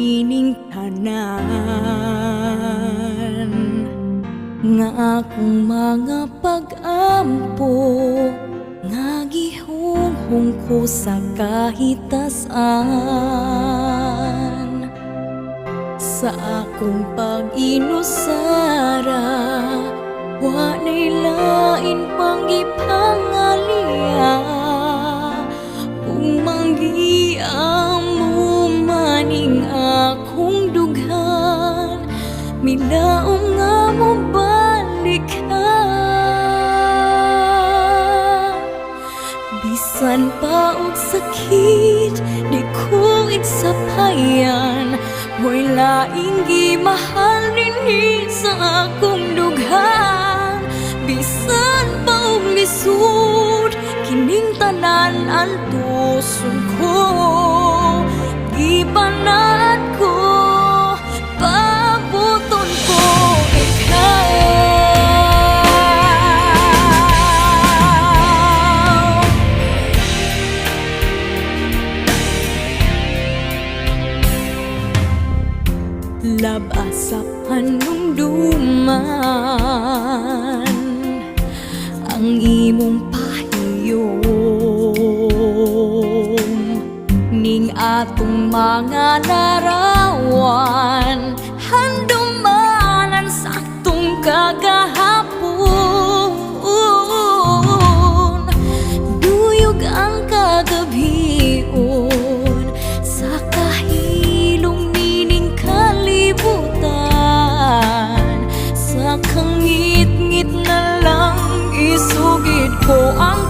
ining tanan nga akong mga pag-ampo nga gihunghong ko sa kahitasan. Sa akong pag-inusara wa na'y lain pang ipangalia kung manggiamo maning akong dughan milaong nga mo balik ka. Bisan pa og sakit di ko iksapayan, mo'y laing gimahal dinhi sa akong dughan. Bisan pa og lisod kining tanan antuson ko, gibanat ko pabuton ko ikaw. Labas sa panumduman ang imong pahiyom ning atong mga larawan handumanan saktong kagahapon. Duyog ang kagabion sa kahilom nining kalibutan, sa kangit-ngit na lang isugid ko ang